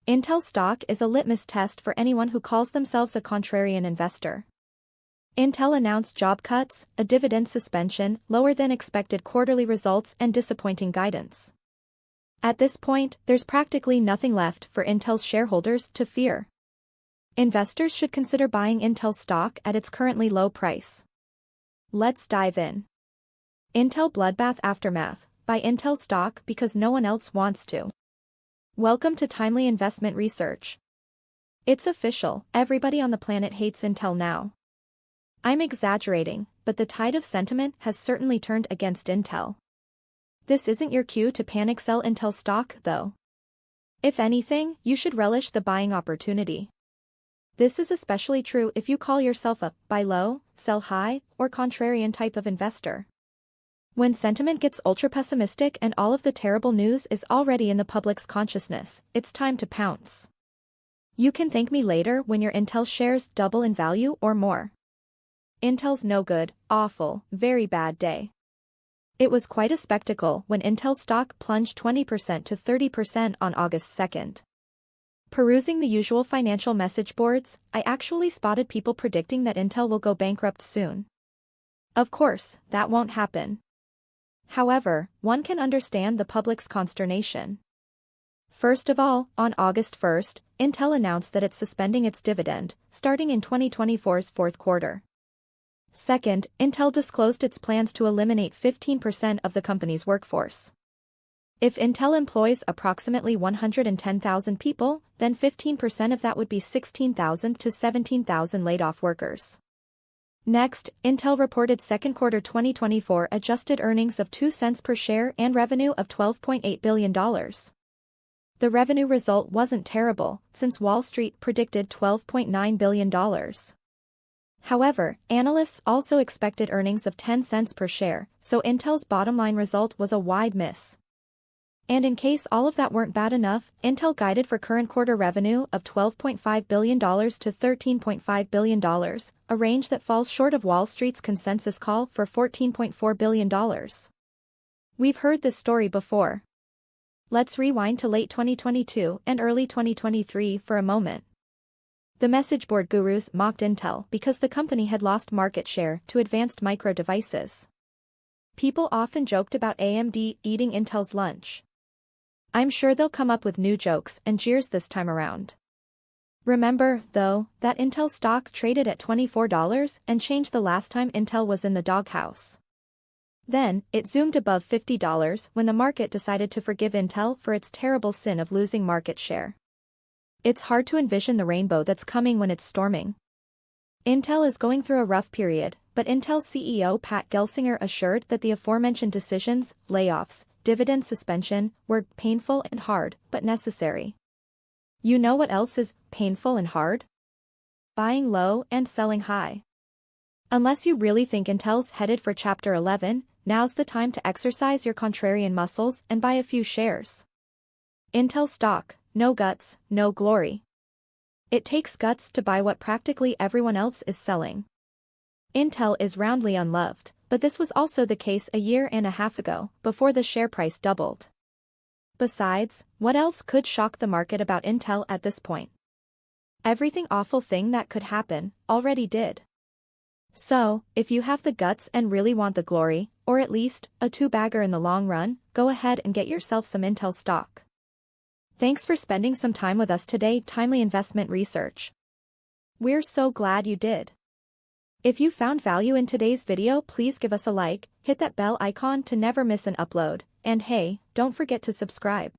Intel stock is a litmus test for anyone who calls themselves a contrarian investor. Intel announced job cuts, a dividend suspension, lower than expected quarterly results and disappointing guidance. At this point, there's practically nothing left for Intel's shareholders to fear. Investors should consider buying Intel stock at its currently low price. Let's dive in. Intel Bloodbath Aftermath. Buy Intel stock because no one else wants to. Welcome to Timely Investment Research. It's official, everybody on the planet hates Intel now. I'm exaggerating, but the tide of sentiment has certainly turned against Intel. This isn't your cue to panic sell Intel stock, though. If anything, you should relish the buying opportunity. This is especially true if you call yourself a buy low, sell high, or contrarian type of investor. When sentiment gets ultra-pessimistic and all of the terrible news is already in the public's consciousness, it's time to pounce. You can thank me later when your Intel shares double in value or more. Intel's no good, awful, very bad day. It was quite a spectacle when Intel stock plunged 20% to 30% on August 2nd. Perusing the usual financial message boards, I actually spotted people predicting that Intel will go bankrupt soon. Of course, that won't happen. However, one can understand the public's consternation. First of all, on August 1st, Intel announced that it's suspending its dividend, starting in 2024's fourth quarter. Second, Intel disclosed its plans to eliminate 15% of the company's workforce. If Intel employs approximately 110,000 people, then 15% of that would be 16,000 to 17,000 laid-off workers. Next, Intel reported second quarter 2024 adjusted earnings of 2 cents per share and revenue of $12.8 billion. The revenue result wasn't terrible, since Wall Street predicted $12.9 billion. However, analysts also expected earnings of 10 cents per share, so Intel's bottom-line result was a wide miss. And in case all of that weren't bad enough, Intel guided for current quarter revenue of $12.5 billion to $13.5 billion, a range that falls short of Wall Street's consensus call for $14.4 billion. We've heard this story before. Let's rewind to late 2022 and early 2023 for a moment. The message board gurus mocked Intel because the company had lost market share to advanced micro devices. People often joked about AMD eating Intel's lunch. I'm sure they'll come up with new jokes and jeers this time around. Remember, though, that Intel stock traded at $24 and changed the last time Intel was in the doghouse. Then, it zoomed above $50 when the market decided to forgive Intel for its terrible sin of losing market share. It's hard to envision the rainbow that's coming when it's storming. Intel is going through a rough period, but Intel CEO Pat Gelsinger assured that the aforementioned decisions, layoffs, dividend suspension, were painful and hard, but necessary. You know what else is painful and hard? Buying low and selling high. Unless you really think Intel's headed for Chapter 11, now's the time to exercise your contrarian muscles and buy a few shares. Intel stock, no guts, no glory. It takes guts to buy what practically everyone else is selling. Intel is roundly unloved, but this was also the case a year and a half ago, before the share price doubled. Besides, what else could shock the market about Intel at this point? Everything awful thing that could happen, already did. So, if you have the guts and really want the glory, or at least, a two-bagger in the long run, go ahead and get yourself some Intel stock. Thanks for spending some time with us today, Timely Investment Research. We're so glad you did. If you found value in today's video, please give us a like, hit that bell icon to never miss an upload, and hey, don't forget to subscribe.